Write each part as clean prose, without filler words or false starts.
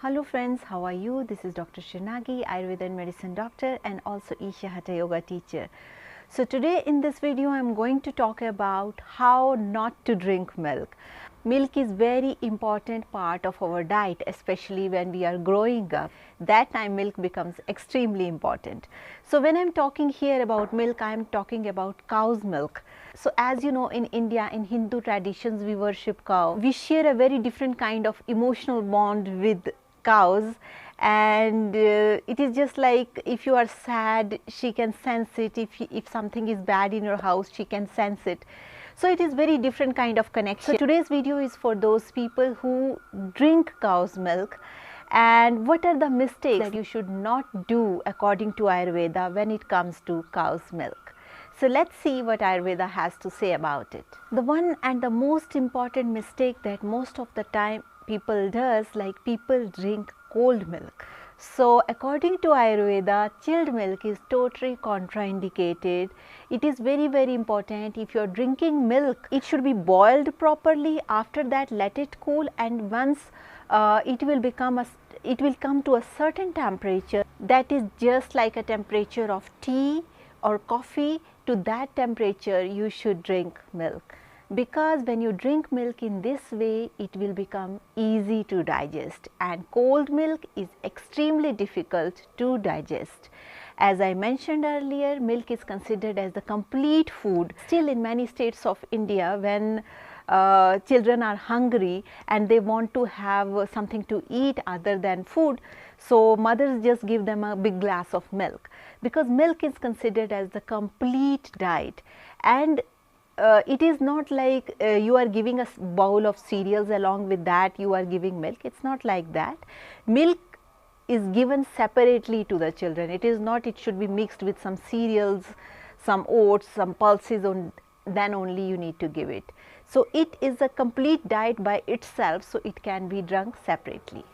Hello friends, how are you? This is Dr. Nagi, Ayurveda and Medicine doctor and also Isha Hatha Yoga teacher. So today in this video I am going to talk about how not to drink milk. Milk is very important part of our diet, especially when we are growing up. That time milk becomes extremely important. So when I am talking here about milk, I am talking about cow's milk. So as you know, in India, in Hindu traditions, we worship cow. We share a very different kind of emotional bond with cows, and it is just like if you are sad, she can sense it. If something is bad in your house, she can sense it. So it is very different kind of connection. So today's video is for those people who drink cow's milk, and what are the mistakes that you should not do according to Ayurveda when it comes to cow's milk. So let's see what Ayurveda has to say about it. The one and the most important mistake that most of the time people does, like people drink cold milk. So according to Ayurveda, chilled milk is totally contraindicated. It is very important. If you are drinking milk, it should be boiled properly. After that, let it cool, and once it will come to a certain temperature that is just like a temperature of tea or coffee. To that temperature you should drink milk, because when you drink milk in this way, it will become easy to digest, and cold milk is extremely difficult to digest. As I mentioned earlier, milk is considered as the complete food. Still in many states of India, when children are hungry and they want to have something to eat other than food, so mothers just give them a big glass of milk, because milk is considered as the complete diet. And it is not like you are giving a bowl of cereals, along with that you are giving milk. It's not like that. Milk is given separately to the children. It is not, it should be mixed with some cereals, some oats, some pulses, then only you need to give it. So it is a complete diet by itself, so it can be drunk separately.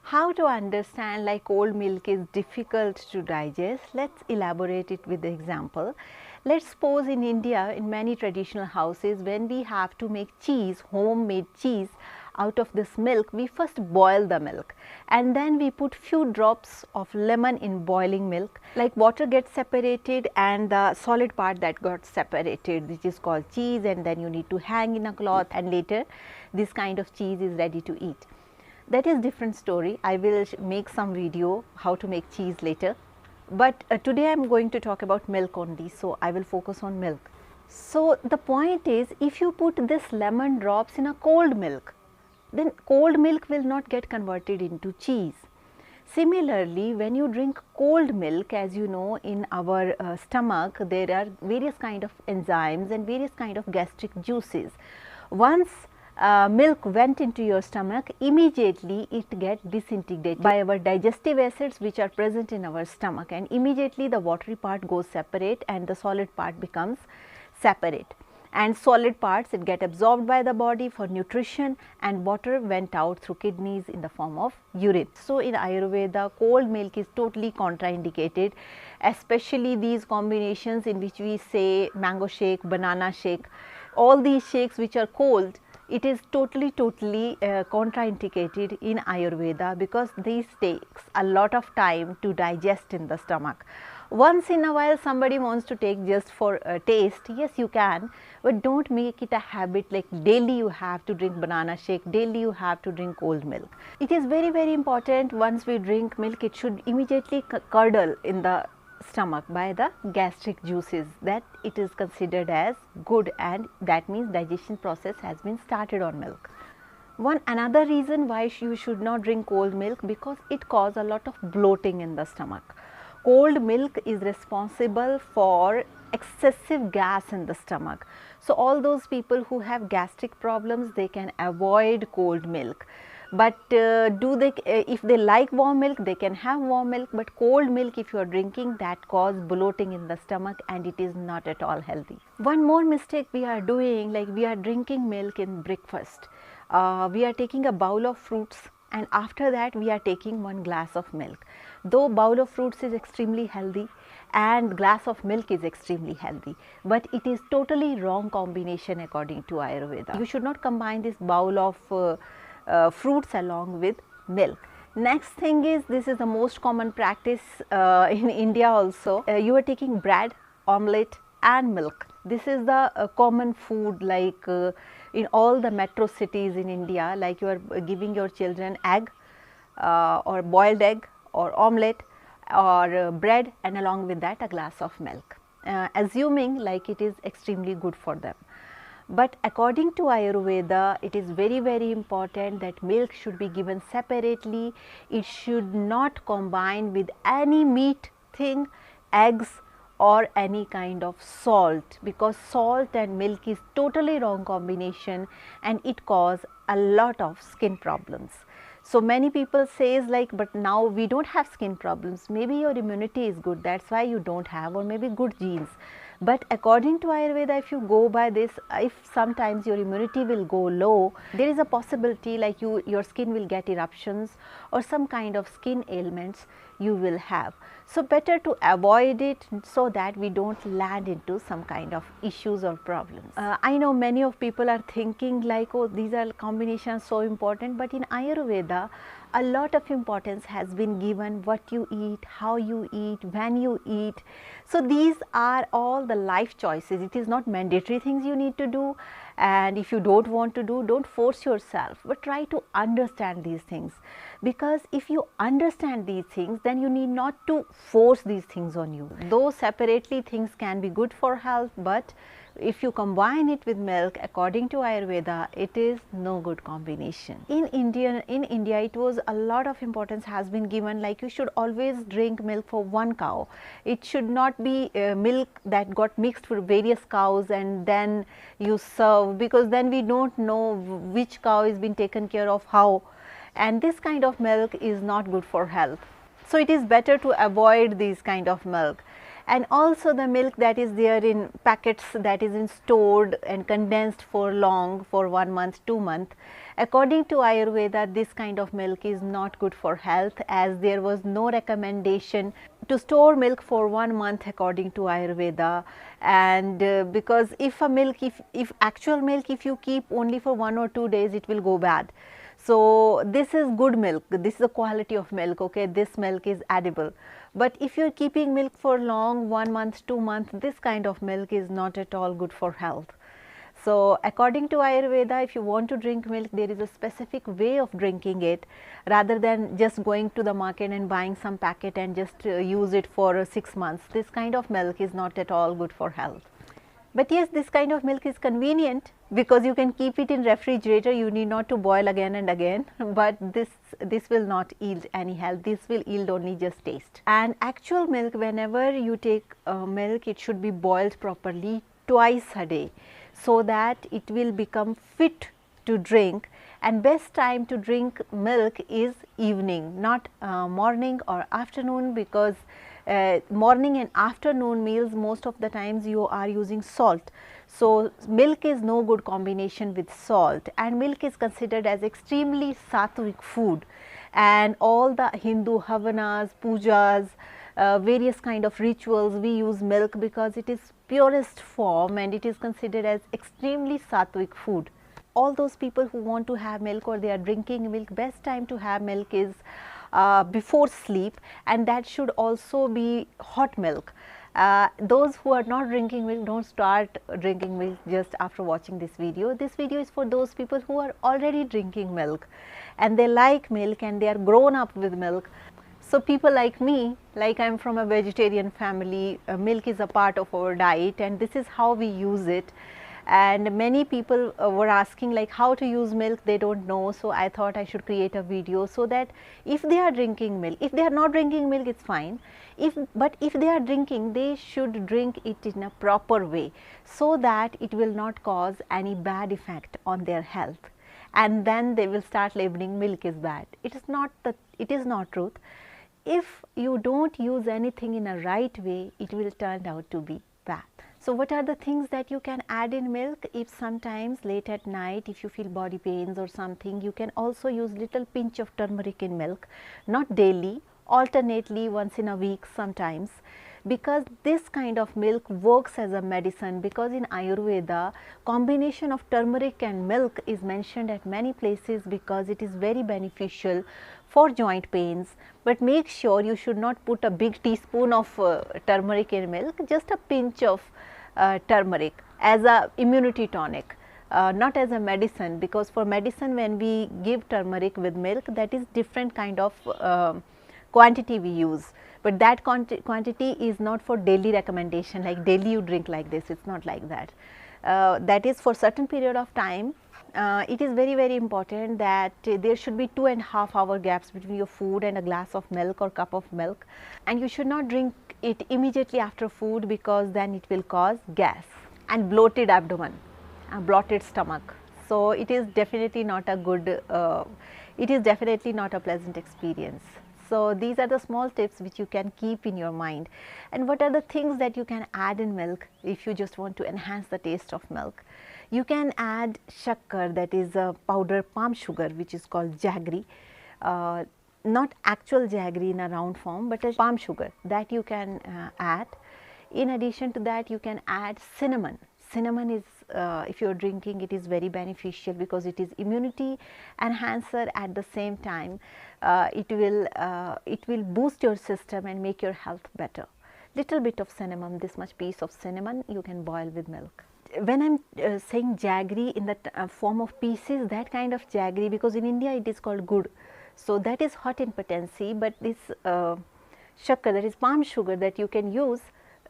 How to understand like cold milk is difficult to digest? Let's elaborate it with the example. Let's suppose in India, in many traditional houses, when we have to make cheese, homemade cheese out of this milk, we first boil the milk and then we put few drops of lemon in boiling milk. Like water gets separated and the solid part that got separated, which is called cheese, and then you need to hang in a cloth, and later this kind of cheese is ready to eat. That is different story. I will make some video how to make cheese later. But today I am going to talk about milk only, so I will focus on milk. So the point is, if you put this lemon drops in a cold milk, then cold milk will not get converted into cheese. Similarly, when you drink cold milk, as you know, in our stomach there are various kind of enzymes and various kind of gastric juices. Once milk went into your stomach, immediately it gets disintegrated by our digestive acids which are present in our stomach, and immediately the watery part goes separate and the solid part becomes separate, and solid parts it get absorbed by the body for nutrition, and water went out through kidneys in the form of urine. So in Ayurveda, cold milk is totally contraindicated, especially these combinations in which we say mango shake, banana shake, all these shakes which are cold. It is totally contraindicated in Ayurveda, because these takes a lot of time to digest in the stomach. Once in a while somebody wants to take just for a taste, yes you can, but don't make it a habit like daily you have to drink banana shake, daily you have to drink cold milk. It is very important, once we drink milk it should immediately curdle in the stomach by the gastric juices, that it is considered as good, and that means digestion process has been started on milk. Another reason why you should not drink cold milk, because it causes a lot of bloating in the stomach. Cold milk is responsible for excessive gas in the stomach. So all those people who have gastric problems, they can avoid cold milk. But if they like warm milk, they can have warm milk, but cold milk if you are drinking, that causes bloating in the stomach, and it is not at all healthy. One more mistake we are doing, like we are drinking milk in breakfast. We are taking a bowl of fruits, and after that we are taking one glass of milk. Though bowl of fruits is extremely healthy and glass of milk is extremely healthy, but it is totally wrong combination according to Ayurveda. You should not combine this bowl of fruits along with milk. Next thing is, this is the most common practice in India also. You are taking bread, omelette and milk. This is the common food, like in all the metro cities in India, like you are giving your children egg or boiled egg or omelette or bread, and along with that a glass of milk, assuming like it is extremely good for them. But according to Ayurveda, it is very important that milk should be given separately. It should not combine with any meat thing, eggs or any kind of salt, because salt and milk is totally wrong combination and it causes a lot of skin problems. So many people says like, but now we don't have skin problems. Maybe your immunity is good, that's why you don't have, or maybe good genes. But according to Ayurveda, if you go by this, if sometimes your immunity will go low, there is a possibility like your skin will get eruptions or some kind of skin ailments you will have. So better to avoid it so that we don't land into some kind of issues or problems. I know many of people are thinking like, oh, these are combinations so important, but in Ayurveda a lot of importance has been given what you eat, how you eat, when you eat. So these are all the life choices. It is not mandatory things you need to do, and if you don't want to do, don't force yourself, but try to understand these things, because if you understand these things, then you need not to force these things on you. Though separately things can be good for health, but if you combine it with milk, according to Ayurveda, it is no good combination. In India, it was a lot of importance has been given, like you should always drink milk for one cow. It should not be milk that got mixed with various cows and then you serve, because then we don't know which cow is being taken care of how, and this kind of milk is not good for health. So it is better to avoid these kind of milk. And also the milk that is there in packets, that is in stored and condensed for long, for 1 month, 2 months. According to Ayurveda, this kind of milk is not good for health, as there was no recommendation to store milk for 1 month according to Ayurveda. And because if a milk, if actual milk, if you keep only for 1 or 2 days, it will go bad. So this is good milk, this is the quality of milk, okay, this milk is edible. But if you are keeping milk for long, 1 month, 2 months, this kind of milk is not at all good for health. So according to Ayurveda, if you want to drink milk, there is a specific way of drinking it, rather than just going to the market and buying some packet and just use it for 6 months. This kind of milk is not at all good for health. But yes, this kind of milk is convenient because you can keep it in refrigerator, you need not to boil again and again, but this will not yield any health, this will yield only just taste. And actual milk, whenever you take milk, it should be boiled properly twice a day, so that it will become fit to drink. And best time to drink milk is evening, not morning or afternoon, because morning and afternoon meals most of the times you are using salt. So milk is no good combination with salt, and milk is considered as extremely sattvic food, and all the Hindu havanas, pujas, various kind of rituals, we use milk because it is purest form and it is considered as extremely sattvic food. All those people who want to have milk or they are drinking milk, best time to have milk is before sleep, and that should also be hot milk. Those who are not drinking milk, don't start drinking milk just after watching this video. This video is for those people who are already drinking milk and they like milk and they are grown up with milk. So people like me, like I am from a vegetarian family, milk is a part of our diet and this is how we use it. And many people were asking like how to use milk, they don't know. So I thought I should create a video so that if they are drinking milk, if they are not drinking milk, it's fine. But if they are drinking, they should drink it in a proper way so that it will not cause any bad effect on their health. And then they will start labeling milk is bad. It is not truth. If you don't use anything in a right way, it will turn out to be bad. So what are the things that you can add in milk? If sometimes late at night, if you feel body pains or something, you can also use little pinch of turmeric in milk, not daily, alternately once in a week sometimes, because this kind of milk works as a medicine. Because in Ayurveda, combination of turmeric and milk is mentioned at many places because it is very beneficial for joint pains, but make sure you should not put a big teaspoon of turmeric in milk, just a pinch of turmeric as a immunity tonic. Not as a medicine, because for medicine when we give turmeric with milk, that is different kind of quantity we use, but that quantity is not for daily recommendation, like daily you drink like this, it is not like that. That is for certain period of time. It is very important that there should be 2.5 hour gaps between your food and a glass of milk or cup of milk, and you should not drink it immediately after food, because then it will cause gas and bloated abdomen, bloated stomach. So it is definitely not a good, it is definitely not a pleasant experience. So these are the small tips which you can keep in your mind. And what are the things that you can add in milk if you just want to enhance the taste of milk? You can add shakkar, that is a powder palm sugar, which is called jaggery. Not actual jaggery in a round form, but a palm sugar that you can add. In addition to that, you can add cinnamon. Cinnamon is, if you are drinking, it is very beneficial because it is immunity enhancer. At the same time, it will boost your system and make your health better. Little bit of cinnamon, this much piece of cinnamon you can boil with milk. When I am saying jaggery in the form of pieces, that kind of jaggery, because in India it is called gur, so that is hot in potency, but this shakkar, that is palm sugar that you can use,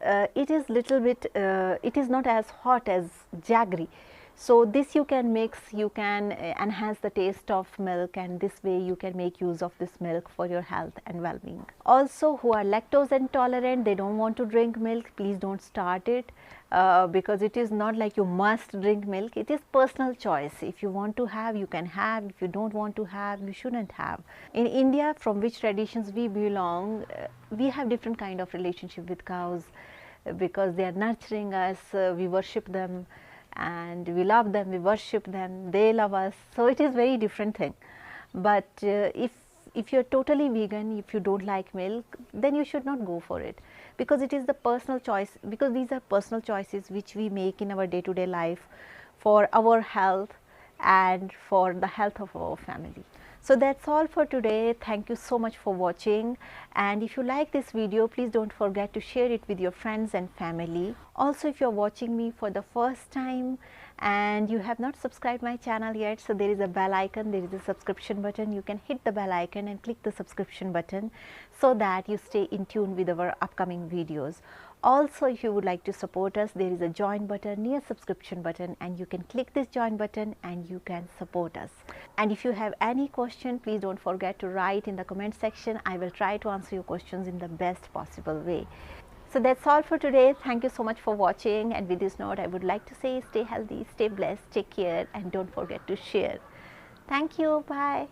it is little bit, it is not as hot as jaggery. So this you can mix, you can enhance the taste of milk, and this way you can make use of this milk for your health and well-being. Also, who are lactose intolerant, they don't want to drink milk, please don't start it, because it is not like you must drink milk. It is personal choice. If you want to have, you can have. If you don't want to have, you shouldn't have. In India, from which traditions we belong, we have different kind of relationship with cows, because they are nurturing us, we worship them, and we love them, we worship them, they love us. So it is very different thing. But if you are totally vegan, if you don't like milk, then you should not go for it, because it is the personal choice, because these are personal choices which we make in our day-to-day life for our health and for the health of our family. So that's all for today. Thank you so much for watching, and if you like this video, please don't forget to share it with your friends and family. Also, if you are watching me for the first time and you have not subscribed my channel yet, so there is a bell icon, there is a subscription button. You can hit the bell icon and click the subscription button so that you stay in tune with our upcoming videos. Also, if you would like to support us, there is a join button near subscription button, and you can click this join button and you can support us. And if you have any question, please don't forget to write in the comment section. I will try to answer your questions in the best possible way. So that's all for today. Thank you so much for watching, and with this note I would like to say, stay healthy, stay blessed, take care, and don't forget to share. Thank you. Bye.